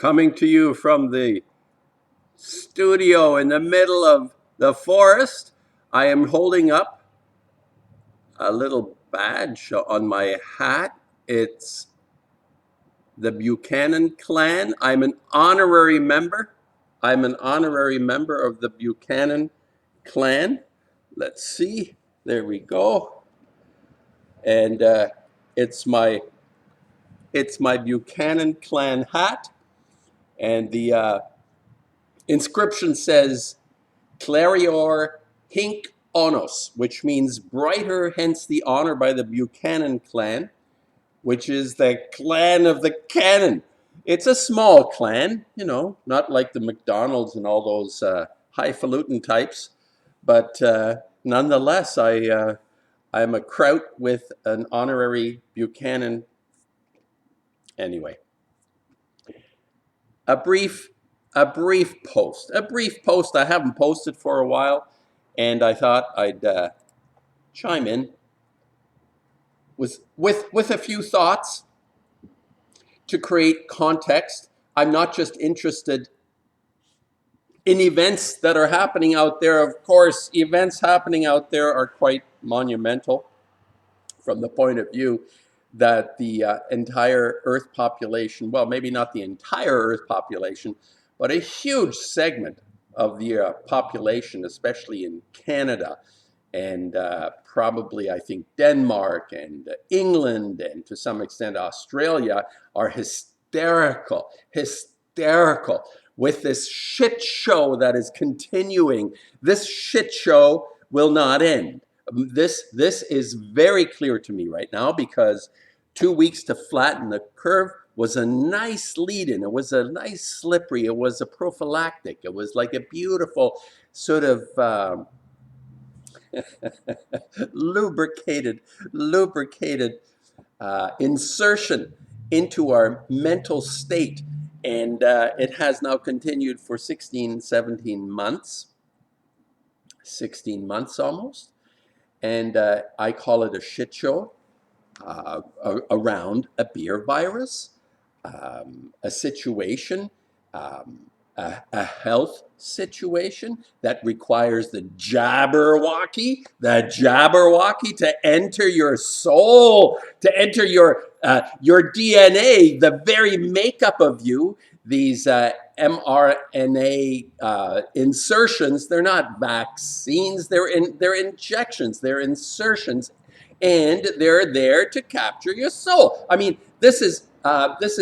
coming to you from the studio in the middle of the forest. I am holding up a little badge on my hat. It's the Buchanan clan. I'm an honorary member. I'm an honorary member of the Buchanan clan. Let's see. There we go. And it's my Buchanan clan hat, and the inscription says Clarior hinc onos, which means brighter, hence the honor by the Buchanan clan, which is the clan of the cannon. It's a small clan, you know, not like the McDonald's and all those highfalutin types, but nonetheless, I'm a kraut with an honorary Buchanan. Anyway, a brief post. I haven't posted for a while, and I thought I'd chime in with a few thoughts to create context. I'm not just interested in events that are happening out there. Of course, events happening out there are quite monumental from the point of view that the entire Earth population, well, maybe not the entire Earth population, but a huge segment of the population, especially in Canada, and probably I think Denmark and England, and to some extent Australia, are hysterical with this shit show that is continuing. This shit show will not end. This is very clear to me right now, because 2 weeks to flatten the curve was a nice lead-in. It was a nice slippery. It was a prophylactic. It was like a beautiful sort of lubricated insertion into our mental state. And it has now continued for 17 months, 16 months almost. And I call it a shit show around a beer virus, a situation, a health situation that requires the Jabberwocky to enter your soul, to enter your DNA, the very makeup of you. These mRNA insertions, they're not vaccines, they're injections, they're insertions, and they're there to capture your soul. I mean, this is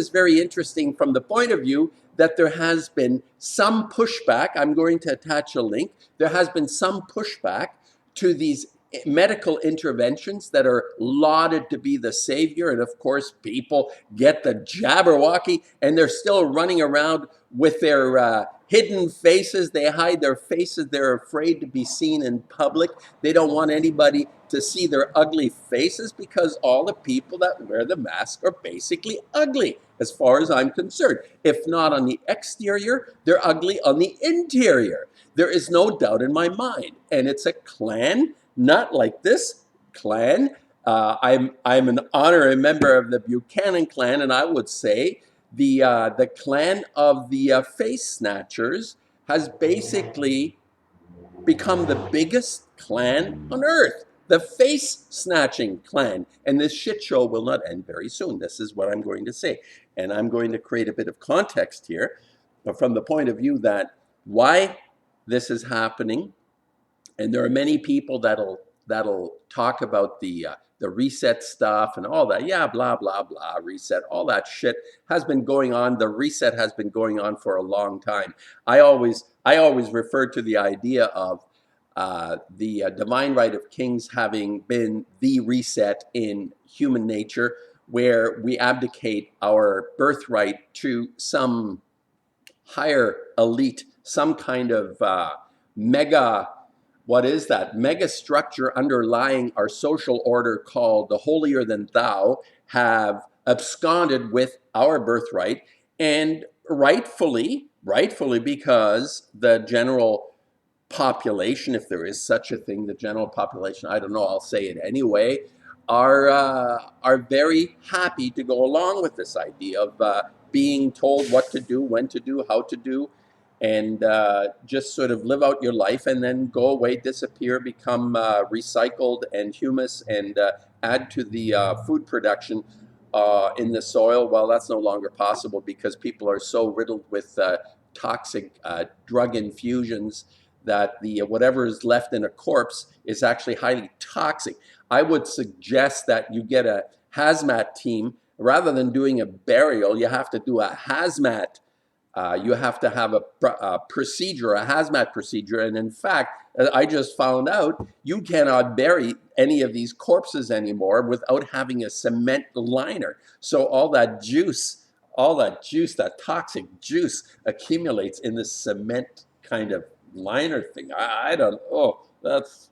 very interesting from the point of view that there has been some pushback. I'm going to attach a link. There has been some pushback to these medical interventions that are lauded to be the savior. And of course, people get the Jabberwocky, and they're still running around with their hidden faces. They hide their faces. They're afraid to be seen in public. They don't want anybody to see their ugly faces, because all the people that wear the mask are basically ugly, as far as I'm concerned. If not on the exterior, they're ugly on the interior. There is no doubt in my mind. And it's a clan, not like this clan. I'm an honorary member of the Buchanan clan, and I would say the clan of the face snatchers has basically become the biggest clan on earth. The face snatching clan. And this shit show will not end very soon. This is what I'm going to say. And I'm going to create a bit of context here from the point of view that why this is happening. And there are many people that'll talk about the reset stuff and all that. Yeah, blah, blah, blah, reset. All that shit has been going on. The reset has been going on for a long time. I always refer to the idea of the divine right of kings having been the reset in human nature, where we abdicate our birthright to some higher elite, some kind of mega structure underlying our social order called the holier than thou, have absconded with our birthright, and rightfully, because the general population, if there is such a thing, the general population, I don't know, I'll say it anyway, are very happy to go along with this idea of being told what to do, when to do, how to do, and just sort of live out your life and then go away, disappear, become recycled and humus, and add to the food production in the soil. Well, that's no longer possible because people are so riddled with toxic drug infusions that the whatever is left in a corpse is actually highly toxic. I would suggest that you get a hazmat team rather than doing a burial. You have to do a hazmat. You have to have a procedure, a hazmat procedure. And in fact, I just found out you cannot bury any of these corpses anymore without having a cement liner. So all that juice, that toxic juice accumulates in this cement kind of liner thing. I don't, oh, that's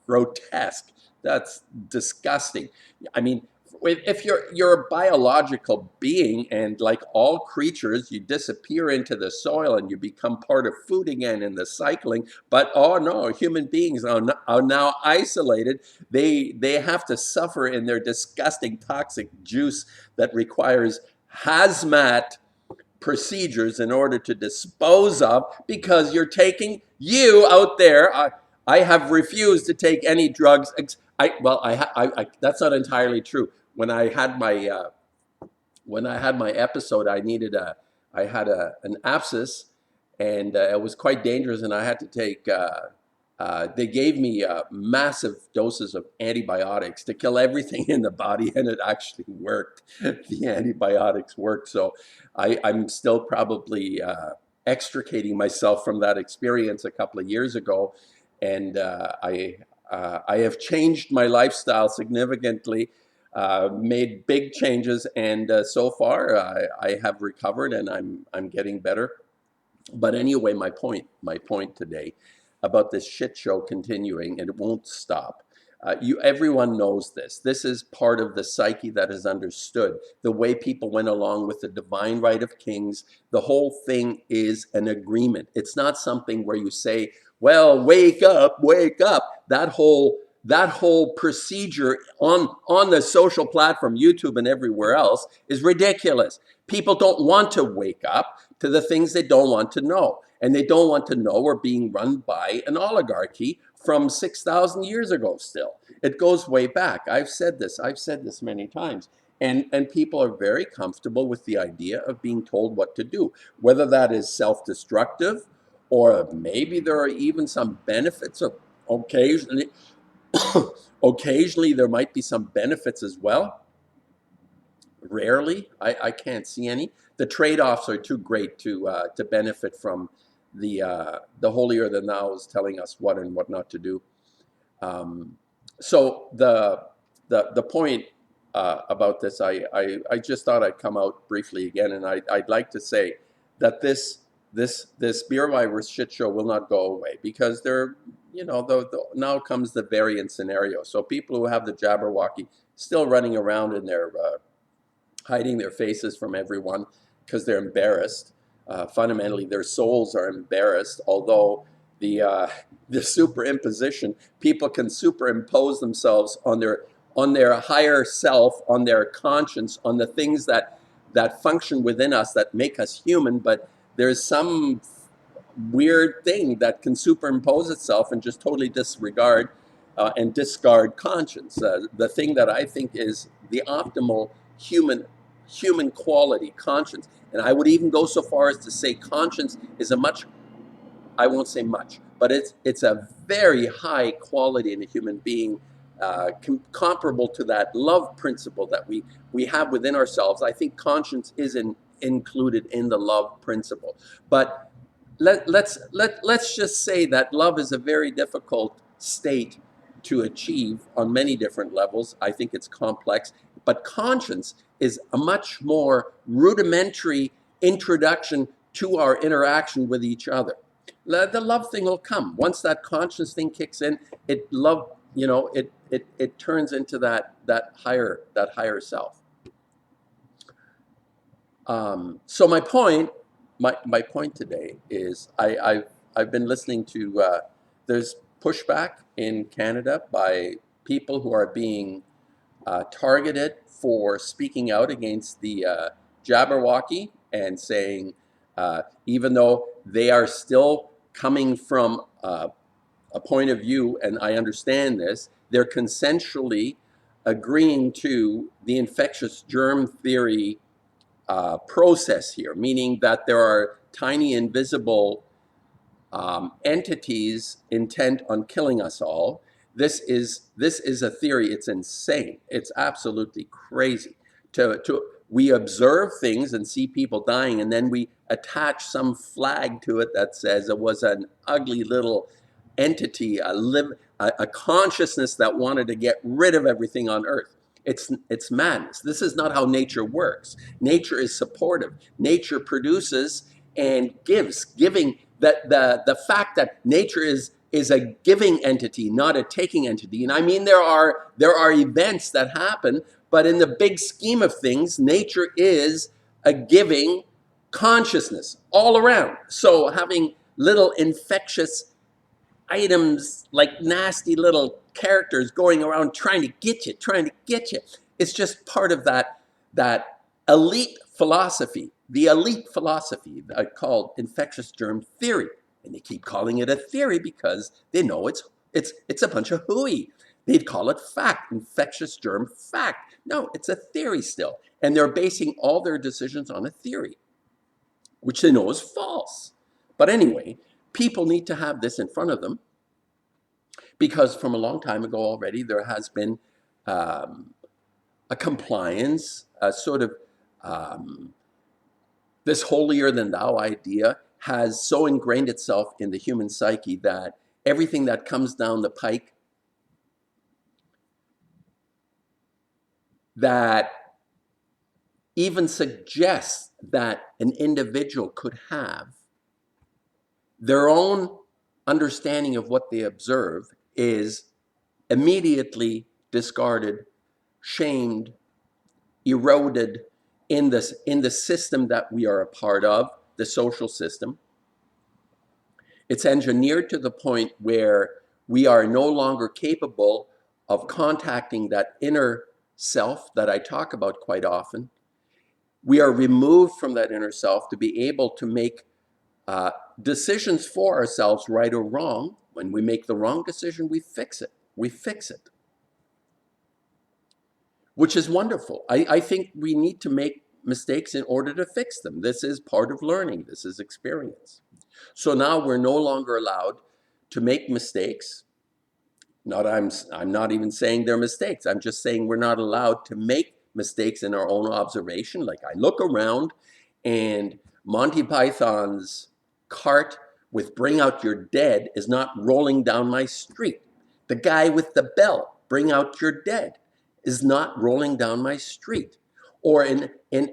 grotesque. That's disgusting. I mean, if you're a biological being, and like all creatures, you disappear into the soil and you become part of food again in the cycling. But oh no, human beings are now isolated. They have to suffer in their disgusting toxic juice that requires hazmat procedures in order to dispose of, because you out there. I have refused to take any drugs. That's not entirely true. When I had my episode, I had an abscess, and it was quite dangerous, and I had to take. They gave me massive doses of antibiotics to kill everything in the body, and it actually worked. The antibiotics worked, so I'm still probably extricating myself from that experience a couple of years ago, and I have changed my lifestyle significantly, made big changes, and so far I have recovered, and I'm getting better. But anyway, my point today about this shit show continuing, and it won't stop. Everyone knows this. This is part of the psyche that is understood. The way people went along with the divine right of kings, the whole thing is an agreement. It's not something where you say, well, wake up, wake up. That whole procedure on the social platform, YouTube and everywhere else, is ridiculous. People don't want to wake up to the things they don't want to know. And they don't want to know we're being run by an oligarchy from 6,000 years ago still. It goes way back. I've said this many times. And people are very comfortable with the idea of being told what to do, whether that is self-destructive, or maybe there are even some benefits of occasionally. Occasionally there might be some benefits as well. Rarely, I can't see any. The trade-offs are too great to benefit from the holier than thou is telling us what and what not to do. So the point about this, I just thought I'd come out briefly again, and I'd like to say that this beer virus shit show will not go away, because now comes the variant scenario. So people who have the Jabberwocky still running around in their hiding their faces from everyone because they're embarrassed. Fundamentally, their souls are embarrassed. Although the superimposition, people can superimpose themselves on their higher self, on their conscience, on the things that function within us that make us human. But there's some weird thing that can superimpose itself and just totally disregard and discard conscience. The thing that I think is the optimal human quality, conscience. And I would even go so far as to say conscience is I won't say much, but it's a very high quality in a human being, comparable to that love principle that we have within ourselves. I think conscience is included in the love principle. But let's just say that love is a very difficult state to achieve on many different levels. I think it's complex, but conscience is a much more rudimentary introduction to our interaction with each other. The love thing will come once that conscience thing kicks in. It turns into that higher self. So my point today is I've been listening to there's pushback in Canada by people who are being targeted for speaking out against the Jabberwocky and saying, even though they are still coming from a point of view, and I understand this, they're consensually agreeing to the infectious germ theory process here, meaning that there are tiny invisible entities intent on killing us all. This is a theory. It's insane. It's absolutely crazy. We observe things and see people dying, and then we attach some flag to it that says it was an ugly little entity, a consciousness that wanted to get rid of everything on Earth. It's madness. This is not how nature works. Nature is supportive. Nature produces and gives. Giving, that the fact that nature is a giving entity, not a taking entity. And I mean, there are events that happen, but in the big scheme of things, nature is a giving consciousness all around. So having little infectious items, like nasty little characters going around trying to get you. It's just part of that elite philosophy, the elite philosophy called infectious germ theory. And they keep calling it a theory because they know it's a bunch of hooey. They'd call it fact, infectious germ fact. No, it's a theory still. And they're basing all their decisions on a theory, which they know is false. But anyway, people need to have this in front of them, because from a long time ago already, there has been a compliance, a sort of this holier than thou idea has so ingrained itself in the human psyche that everything that comes down the pike that even suggests that an individual could have their own understanding of what they observe is immediately discarded, shamed, eroded in the system that we are a part of, the social system. It's engineered to the point where we are no longer capable of contacting that inner self that I talk about quite often. We are removed from that inner self to be able to make decisions for ourselves, right or wrong. When we make the wrong decision, we fix it. Which is wonderful. I think we need to make mistakes in order to fix them. This is part of learning. This is experience. So now we're no longer allowed to make mistakes. I'm not even saying they're mistakes. I'm just saying we're not allowed to make mistakes in our own observation. Like, I look around and Monty Python's cart with Bring Out Your Dead is not rolling down my street. The guy with the bell, Bring Out Your Dead, is not rolling down my street. Or in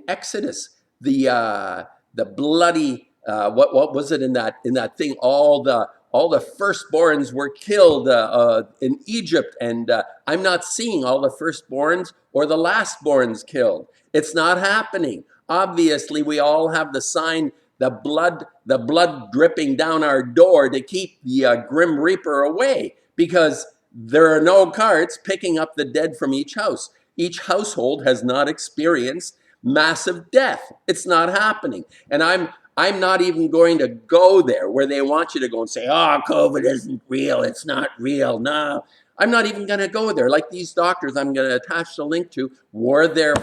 Exodus, the bloody what was it in that thing? All the firstborns were killed in Egypt, and I'm not seeing all the firstborns or the lastborns killed. It's not happening. Obviously, we all have the sign, the blood dripping down our door to keep the Grim Reaper away, because there are no carts picking up the dead from each house. Each household has not experienced massive death. It's not happening. And I'm not even going to go there where they want you to go and say, oh, COVID isn't real. It's not real. No, I'm not even going to go there. Like these doctors I'm going to attach the link to wore their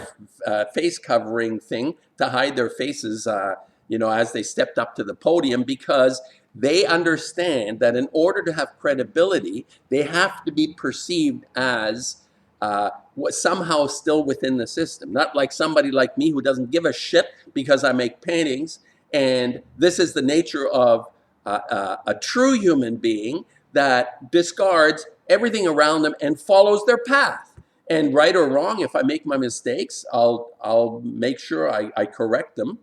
face covering thing to hide their faces, as they stepped up to the podium, because they understand that in order to have credibility, they have to be perceived as somehow still within the system. Not like somebody like me who doesn't give a shit because I make paintings. And this is the nature of a true human being that discards everything around them and follows their path. And right or wrong, if I make my mistakes, I'll make sure I correct them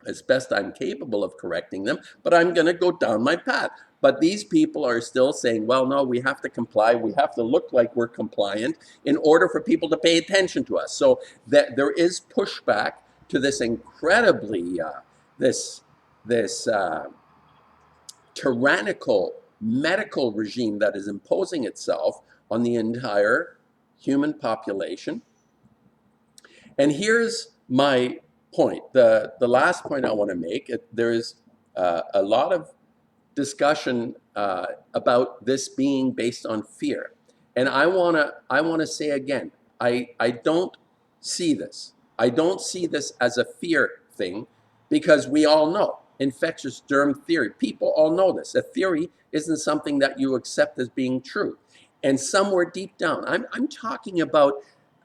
as best I'm capable of correcting them, but I'm going to go down my path. But these people are still saying, well, no, we have to comply. We have to look like we're compliant in order for people to pay attention to us. So that there is pushback to this incredibly, this tyrannical medical regime that is imposing itself on the entire human population. And here's my point. The last point I want to make, there is a lot of discussion about this being based on fear. And I wanna say again, I don't see this. I don't see this as a fear thing because we all know infectious germ theory. People all know this. A theory isn't something that you accept as being true. And somewhere deep down, I'm talking about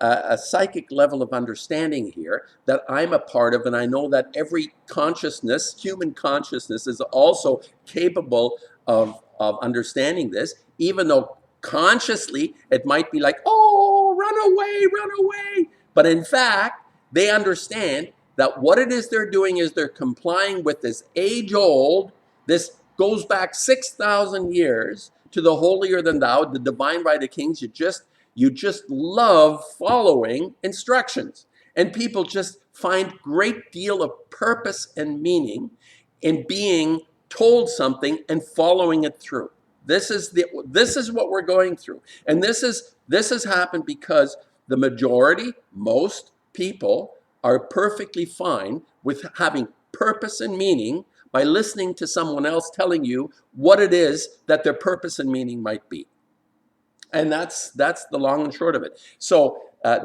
a psychic level of understanding here that I'm a part of, and I know that every consciousness, human consciousness, is also capable of understanding this, even though consciously it might be like, oh, run away. But in fact, they understand that what it is they're doing is they're complying with this age old, this goes back 6,000 years to the holier than thou, the divine right of kings. You just love following instructions. And people just find great deal of purpose and meaning in being told something and following it through. This is what we're going through. And this has happened because the majority, most people are perfectly fine with having purpose and meaning by listening to someone else telling you what it is that their purpose and meaning might be. And that's the long and short of it. So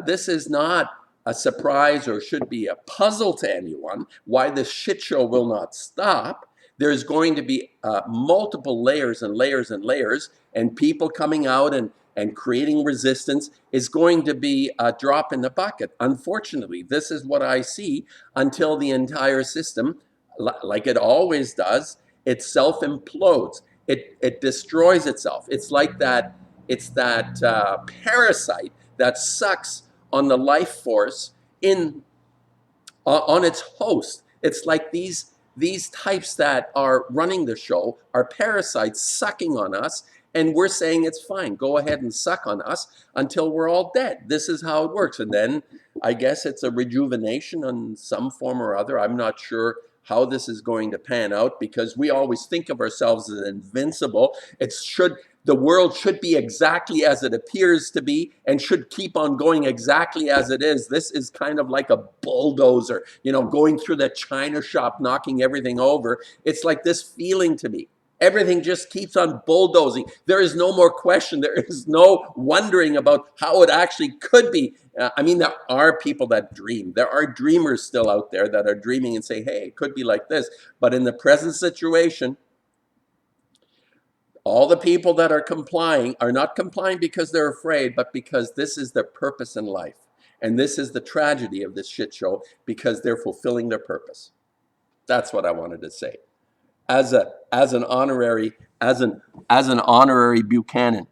this is not a surprise or should be a puzzle to anyone why this shit show will not stop. There's going to be multiple layers and layers and layers, and people coming out and creating resistance is going to be a drop in the bucket. Unfortunately, this is what I see until the entire system, like it always does, it self-implodes. It destroys itself. It's that parasite that sucks on the life force in on its host. It's like these types that are running the show are parasites sucking on us, and we're saying it's fine. Go ahead and suck on us until we're all dead. This is how it works. And then I guess it's a rejuvenation in some form or other. I'm not sure how this is going to pan out because we always think of ourselves as invincible. The world should be exactly as it appears to be and should keep on going exactly as it is. This is kind of like a bulldozer, going through the china shop, knocking everything over. It's like this feeling to me. Everything just keeps on bulldozing. There is no more question. There is no wondering about how it actually could be. There are people that dream. There are dreamers still out there that are dreaming and say, hey, it could be like this. But in the present situation, all the people that are not complying because they're afraid, but because this is their purpose in life. And this is the tragedy of this shit show because they're fulfilling their purpose. That's what I wanted to say. As an honorary Buchanan.